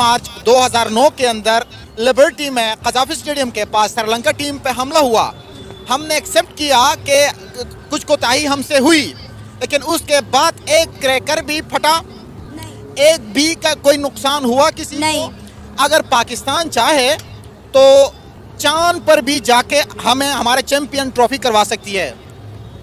मार्च 2009 के अंदर लिबर्टी में कजाफी स्टेडियम के पास श्रीलंका टीम पे हमला हुआ। हमने एक्सेप्ट किया कि कुछ कोताही हमसे हुई, लेकिन उसके बाद एक क्रैकर भी फटा, एक भी का कोई नुकसान हुआ किसी को। अगर पाकिस्तान चाहे तो चांद पर भी जाके हमें हमारे चैंपियन ट्रॉफी करवा सकती है।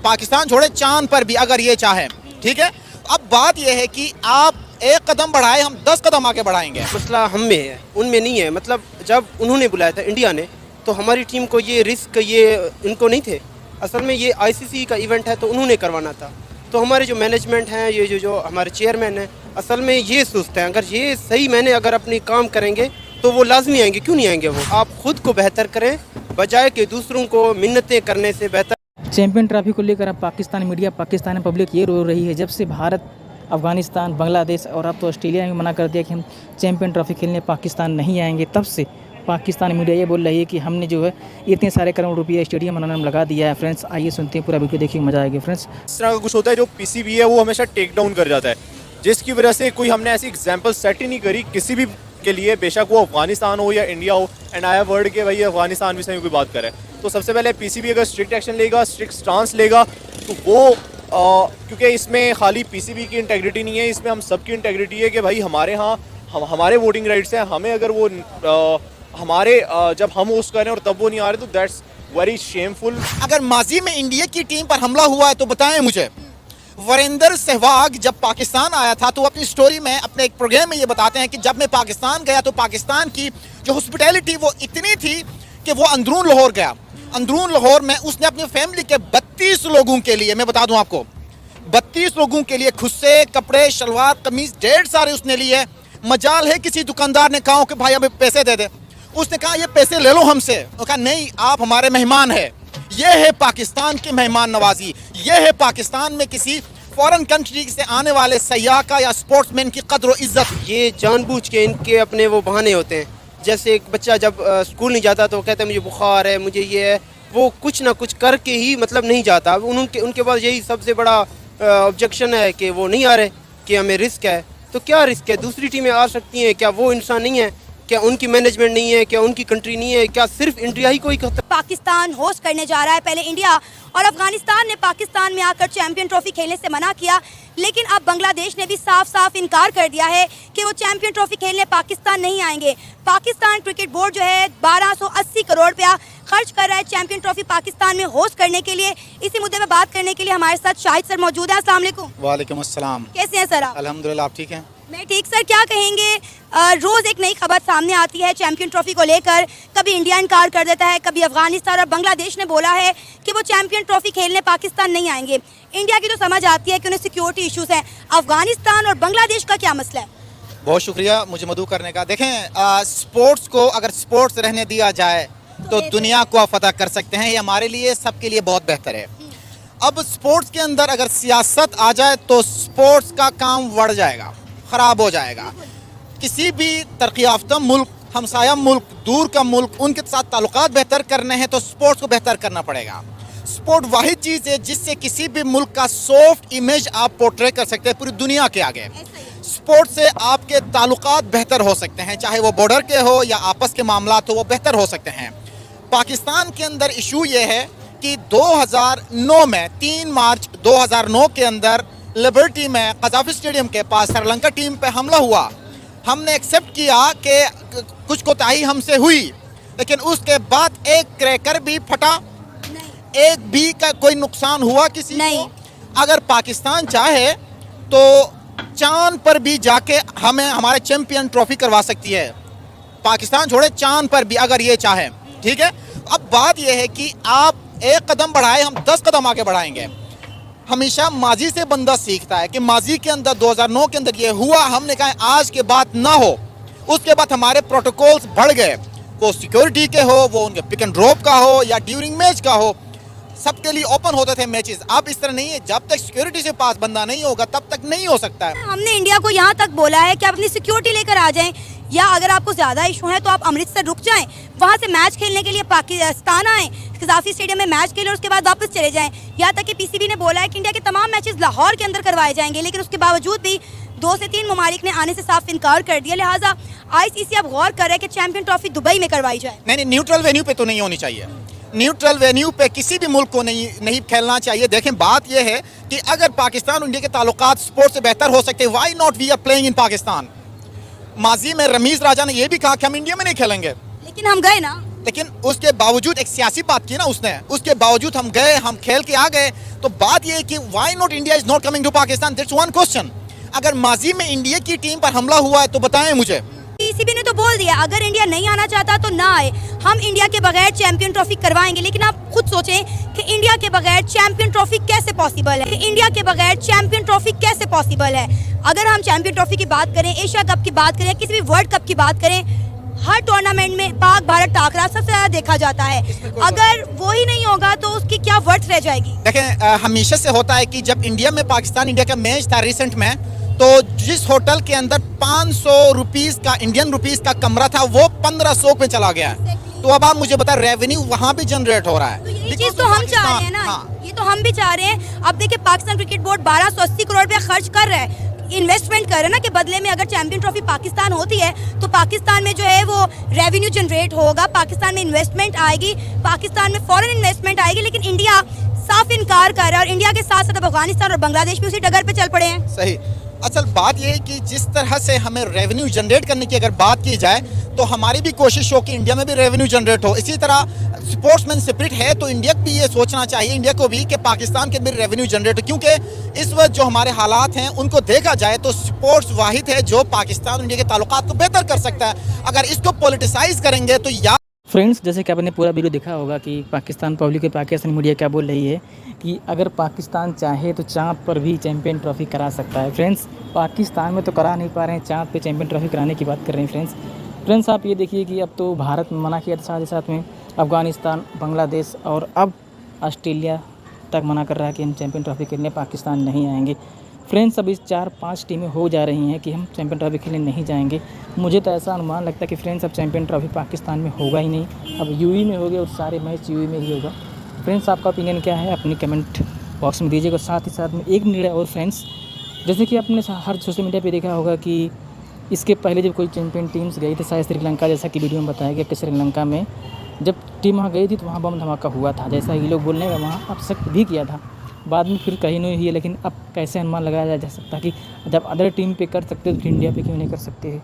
पाकिस्तान छोड़े, चांद पर भी अगर ये चाहे, ठीक है। अब बात ये है कि आप एक कदम बढ़ाए, हम 10 कदम आगे बढ़ाएंगे। मसला हम में है, उनमें नहीं है। मतलब जब उन्होंने बुलाया था इंडिया ने, तो हमारी टीम को ये रिस्क ये इनको नहीं थे। असल में ये आईसीसी का इवेंट है तो उन्होंने करवाना था। तो हमारे जो मैनेजमेंट हैं, ये जो हमारे चेयरमैन हैं, असल में ये सोचते हैं अगर ये सही मैंने अगर अपनी काम करेंगे तो वो लाजमी आएंगे। क्यों नहीं आएंगे वो? आप खुद को बेहतर करें बजाय कि दूसरों को मिन्नतें करने से बेहतर। चैंपियन ट्रॉफी को लेकर अब पाकिस्तान मीडिया, पाकिस्तानी पब्लिक ये रो रही है जब से भारत, अफ़गानिस्तान, बांग्लादेश और अब तो ऑस्ट्रेलिया ने मना कर दिया कि हम चैंपियन ट्रॉफी खेलने पाकिस्तान नहीं आएंगे, तब से पाकिस्तानी मीडिया ये बोल रही है कि हमने जो है इतने सारे करोड़ रुपये स्टेडियम बनाने में लगा दिया है। फ्रेंड्स आइए सुनते हैं, पूरा वीडियो देखिए, मजा आएगा। फ्रेंड्स, इस तरह का कुछ होता है जो पीसीबी है वो हमेशा टेक डाउन कर जाता है, जिसकी वजह से कोई हमने ऐसी एग्जांपल सेट ही नहीं करी किसी भी के लिए, बेशक वो अफगानिस्तान हो या इंडिया हो। एंड आई हैव वर्ड के भाई अफगानिस्तान भी से कोई बात करे तो सबसे पहले पीसीबी अगर स्ट्रिक्ट एक्शन लेगा, स्ट्रिक्ट स्टांस लेगा, तो वो क्योंकि इसमें खाली पीसीबी की इंटेग्रिटी नहीं है, इसमें हम सबकी इंटेग्रिटी है कि भाई हमारे यहाँ हमारे वोटिंग राइट्स हैं। हमें अगर वो हमारे जब हम होस्ट करें और तब वो नहीं आ रहे तो दैट्स वेरी शेमफुल। अगर माजी में इंडिया की टीम पर हमला हुआ है तो बताएं मुझे। वीरेंद्र सहवाग जब पाकिस्तान आया था तो अपनी स्टोरी में, अपने एक प्रोग्राम में ये बताते हैं कि जब मैं पाकिस्तान गया तो पाकिस्तान की जो हॉस्पिटैलिटी वो इतनी थी कि वो अंदरून लाहौर गया। अंदरून लाहौर में उसने अपनी फैमिली के 32 लोगों के लिए, मैं बता दूं आपको, 32 लोगों के लिए खुद से कपड़े, शलवार, कमीज ढेर सारे उसने लिए। मजाल है किसी दुकानदार ने कहा कि भाई हमें पैसे दे दे, उसने कहा ये पैसे ले लो हमसे। उसने कहा नहीं, आप हमारे मेहमान हैं। ये है पाकिस्तान की मेहमान नवाजी, ये है पाकिस्तान में किसी फॉरेन कंट्री से आने वाले सयाह का या स्पोर्ट्समैन की कद्र और इज्जत। ये जानबूझ के इनके अपने वो बहाने होते हैं। जैसे एक बच्चा जब स्कूल नहीं जाता तो कहता है मुझे बुखार है, मुझे ये है, वो कुछ ना कुछ करके ही मतलब नहीं जाता। उनके पास यही सबसे बड़ा ऑब्जेक्शन है कि वो नहीं आ रहे, कि हमें रिस्क है। तो क्या रिस्क है? दूसरी टीमें आ सकती हैं, क्या वो इंसान नहीं है? क्या उनकी मैनेजमेंट नहीं है? क्या उनकी कंट्री नहीं है? क्या सिर्फ इंडिया ही कोई कहता? पाकिस्तान होस्ट करने जा रहा है। पहले इंडिया और अफगानिस्तान ने पाकिस्तान में आकर चैंपियन ट्रॉफी खेलने से मना किया, लेकिन अब बांग्लादेश ने भी साफ साफ इनकार कर दिया है कि वो चैंपियन ट्रॉफी खेलने पाकिस्तान नहीं आएंगे। पाकिस्तान क्रिकेट बोर्ड जो है 1280 करोड़ रुपया खर्च कर रहा है चैंपियन ट्रॉफी पाकिस्तान में होस्ट करने के लिए। इसी मुद्दे पर बात करने के लिए हमारे साथ शाहिद सर मौजूद है। अस्सलाम वालेकुम। वालेकुम अस्सलाम। कैसे हैं सर आप? अल्हम्दुलिल्लाह, आप ठीक हैं? मैं ठीक। सर क्या कहेंगे, रोज़ एक नई खबर सामने आती है चैंपियन ट्रॉफी को लेकर। कभी इंडिया इनकार कर देता है, कभी अफगानिस्तान और बांग्लादेश ने बोला है कि वो चैंपियन ट्रॉफी खेलने पाकिस्तान नहीं आएंगे। इंडिया की तो समझ आती है कि उन्हें सिक्योरिटी इश्यूज हैं। अफगानिस्तान और बांग्लादेश का क्या मसला है? बहुत शुक्रिया मुझे मदऊ करने का। देखें, स्पोर्ट्स को अगर स्पोर्ट्स रहने दिया जाए तो दुनिया को आप फतह कर सकते हैं। ये हमारे लिए, सबके लिए बहुत बेहतर है। अब स्पोर्ट्स के अंदर अगर सियासत आ जाए तो स्पोर्ट्स का काम बढ़ जाएगा, ख़राब हो जाएगा। किसी भी तरक्की याफ्ता मुल्क, हमसाया मुल्क, दूर का मुल्क, उनके साथ ताल्लुकात बेहतर करने हैं तो स्पोर्ट्स को बेहतर करना पड़ेगा। स्पोर्ट वाहिद चीज़ है जिससे किसी भी मुल्क का सॉफ्ट इमेज आप पोर्ट्रे कर सकते हैं पूरी दुनिया के आगे। स्पोर्ट्स से आपके ताल्लुकात बेहतर हो सकते हैं, चाहे वो बॉर्डर के हो या आपस के मामलात हो, वो बेहतर हो सकते हैं। पाकिस्तान के अंदर इशू ये है कि 2009 में 3 मार्च 2009 के अंदर लिबर्टी में कजाफी स्टेडियम के पास श्रीलंका टीम पे हमला हुआ। हमने एक्सेप्ट किया कि कुछ कोताही हमसे हुई, लेकिन उसके बाद एक क्रैकर भी फटा, एक भी का कोई नुकसान हुआ किसी को। अगर पाकिस्तान चाहे तो चांद पर भी जाके हमें हमारे चैंपियन ट्रॉफी करवा सकती है। पाकिस्तान छोड़े, चांद पर भी अगर ये चाहे, ठीक है। अब बात यह है कि आप एक कदम बढ़ाए, हम 10 कदम आगे बढ़ाएंगे। हमेशा माजी से बंदा सीखता है कि माजी के अंदर 2009 के अंदर ये हुआ, हमने कहा आज के बाद ना हो। उसके बाद हमारे प्रोटोकॉल्स बढ़ गए, वो सिक्योरिटी के हो, वो उनके पिक एंड ड्रॉप का हो या ड्यूरिंग मैच का हो, सबके लिए ओपन होते थे मैचेस। अब इस तरह नहीं है, जब तक सिक्योरिटी से पास बंदा नहीं होगा तब तक नहीं हो सकता है। हमने इंडिया को यहाँ तक बोला है कि आप अपनी सिक्योरिटी लेकर आ जाएं, या अगर आपको ज़्यादा इशू है तो आप अमृतसर रुक जाएं, वहाँ से मैच खेलने के लिए पाकिस्तान आएँ, कजाफी स्टेडियम में मैच खेलें और उसके बाद वापस चले जाएं। यहाँ तक कि पीसीबी ने बोला है कि इंडिया के तमाम मैचेस लाहौर के अंदर करवाए जाएंगे, लेकिन उसके बावजूद भी 2 से 3 ममालिक ने आने से साफ इनकार कर दिया, लिहाजा आईसीसी अब गौर कर रहा है कि चैंपियन ट्रॉफी दुबई में करवाई जाए। नहीं, न्यूट्रल वेन्यू पे तो नहीं होनी चाहिए। न्यूट्रल वेन्यू पे किसी भी मुल्क को नहीं खेलना चाहिए। देखें, बात यह है कि अगर पाकिस्तान और इंडिया के ताल्लुकात स्पोर्ट्स से बेहतर हो सकते हैं, why not we are playing in Pakistan. माजी में रमीज राजा ने यह भी कहा कि हम इंडिया में नहीं खेलेंगे, लेकिन हम गए ना। लेकिन उसके बावजूद एक सियासी बात की ना उसने, उसके बावजूद हम गए, हम खेल के आ गए। तो बात यह है कि why not India is not coming to Pakistan, that's one question. अगर माजी में इंडिया की टीम पर हमला हुआ है तो बताएं मुझे। पीसीबी ने तो बोल दिया अगर इंडिया नहीं आना चाहता तो ना आए, हम इंडिया के बगैर चैंपियन ट्रॉफी करवाएंगे। लेकिन आप खुद सोचें कि इंडिया के बगैर चैंपियन ट्रॉफी कैसे पॉसिबल है, इंडिया के बगैर चैंपियन ट्रॉफी कैसे पॉसिबल है। अगर हम चैंपियन ट्रॉफी की बात करें, एशिया कप की बात करें, किसी भी वर्ल्ड कप की बात करें, हर टूर्नामेंट में पाक भारत टाकरा सबसे ज्यादा देखा जाता है। अगर वो ही नहीं होगा तो उसकी क्या वर्थ रह जाएगी। देखें, हमेशा से होता है कि जब इंडिया में पाकिस्तान इंडिया का मैच था रिसेंट में, तो जिस होटल के अंदर 500 रुपीस का इंडियन रुपीस का कमरा था वो 1500 में चला गया है। तो अब आप मुझे बताएं, रेवेन्यू वहां भी जनरेट हो रहा है। तो ये चीज तो हम चाह रहे हैं ना। हाँ। ये तो हम भी चाह रहे हैं। अब देखिए, पाकिस्तान क्रिकेट बोर्ड 1280 करोड़ रुपया खर्च कर रहा है, इन्वेस्टमेंट कर रहे हैं ना, कि बदले में अगर चैंपियन ट्रॉफी पाकिस्तान होती है तो पाकिस्तान में जो है वो रेवेन्यू जनरेट होगा, पाकिस्तान में इन्वेस्टमेंट आएगी, पाकिस्तान में फॉरेन इन्वेस्टमेंट आएगी। लेकिन इंडिया साफ इनकार कर रहा है और इंडिया के साथ साथ अब अफगानिस्तान और बांग्लादेश भी उसी डगर पे चल पड़े हैं। सही। असल बात यह है कि जिस तरह से हमें रेवेन्यू जनरेट करने की अगर बात की जाए तो हमारी भी कोशिश हो कि इंडिया में भी रेवेन्यू जनरेट हो। इसी तरह स्पोर्ट्समैन स्पिरिट है तो इंडिया को भी ये सोचना चाहिए, इंडिया को भी, कि पाकिस्तान के भी रेवेन्यू जनरेट हो। क्योंकि इस वक्त जो हमारे हालात हैं उनको देखा जाए तो स्पोर्ट्स वाहिद है जो पाकिस्तान और इंडिया के ताल्लुकात को बेहतर कर सकता है। अगर इसको पॉलिटिसाइज करेंगे तो या फ्रेंड्स, जैसे कि आपने पूरा वीडियो देखा होगा कि पाकिस्तान पब्लिक, पाकिस्तान मीडिया क्या बोल रही है कि अगर पाकिस्तान चाहे तो चाँद पर भी चैंपियन ट्रॉफी करा सकता है। फ्रेंड्स, पाकिस्तान में तो करा नहीं पा रहे हैं, चाँद पे चैंपियन ट्रॉफी कराने की बात कर रहे हैं। फ्रेंड्स आप ये देखिए कि अब तो भारत में मना किया था, साथ ही साथ में अफ़गानिस्तान, बांग्लादेश और अब ऑस्ट्रेलिया तक मना कर रहा है कि हम चैंपियन ट्रॉफी खेलने पाकिस्तान नहीं आएंगे। फ्रेंड्स, अब इस 4-5 टीमें हो जा रही हैं कि हम चैंपियन ट्रॉफी खेलने नहीं जाएंगे। मुझे तो ऐसा अनुमान लगता है कि फ्रेंड्स अब चैंपियन ट्रॉफी पाकिस्तान में होगा ही नहीं, अब यूएई में होगा और सारे मैच यूएई में ही होगा। फ्रेंड्स, आपका ओपिनियन क्या है अपनी कमेंट बॉक्स में दीजिएगा। साथ ही साथ में एक निर्णय और फ्रेंड्स, जैसे कि आपने हर सोशल मीडिया पे देखा होगा कि इसके पहले जब कोई चैंपियन टीम्स गई थी, शायद श्रीलंका, जैसा कि वीडियो में बताया गया कि श्रीलंका में जब टीम वहाँ गई थी तो वहाँ बम धमाका हुआ था, जैसा ये लोग बोलने में वहाँ अब शक भी किया था, बाद में फिर कहीं नहीं हुई है। लेकिन अब कैसे अनुमान लगाया जा सकता कि जब अदर टीम पे कर सकते तो इंडिया पे क्यों नहीं कर सकते।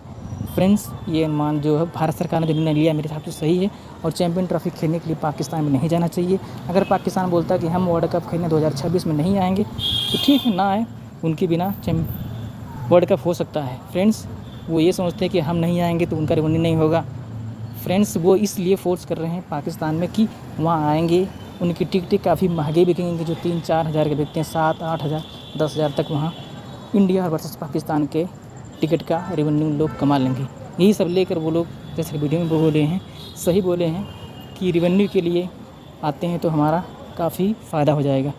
फ्रेंड्स, ये अनुमान जो है भारत सरकार ने जो निर्णय लिया मेरे हिसाब से सही है और चैंपियन ट्रॉफी खेलने के लिए पाकिस्तान में नहीं जाना चाहिए। अगर पाकिस्तान बोलता है कि हम वर्ल्ड कप खेलने 2026 में नहीं आएंगे तो ठीक है, ना आए, उनके बिना वर्ल्ड कप हो सकता है। फ्रेंड्स, वो ये सोचते हैं कि हम नहीं आएंगे तो उनका रेवेन्यू नहीं होगा। फ्रेंड्स, वो इसलिए फोर्स कर रहे हैं पाकिस्तान में कि वहाँ आएंगे, उनकी टिकटें काफ़ी महंगे बिकेंगे, जो 3-4 हज़ार के बिकते हैं, 7-8 हज़ार 10 हज़ार तक वहाँ इंडिया वर्सेस पाकिस्तान के टिकट का रेवेन्यू लोग कमा लेंगे। यही सब लेकर वो लोग, जैसे वीडियो में बोले हैं, सही बोले हैं कि रेवेन्यू के लिए आते हैं तो हमारा काफ़ी फ़ायदा हो जाएगा।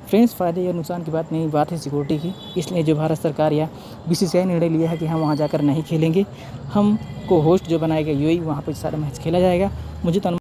फ्रेंड्स, फ़ायदे या नुकसान की बात नहीं, बात है सिक्योरिटी की। इसलिए जो भारत सरकार या बीसीसीआई निर्णय लिया है कि हम वहाँ जाकर नहीं खेलेंगे, हम को होस्ट जो बनाएगा यूएई, वहाँ पर सारा मैच खेला जाएगा। मुझे तो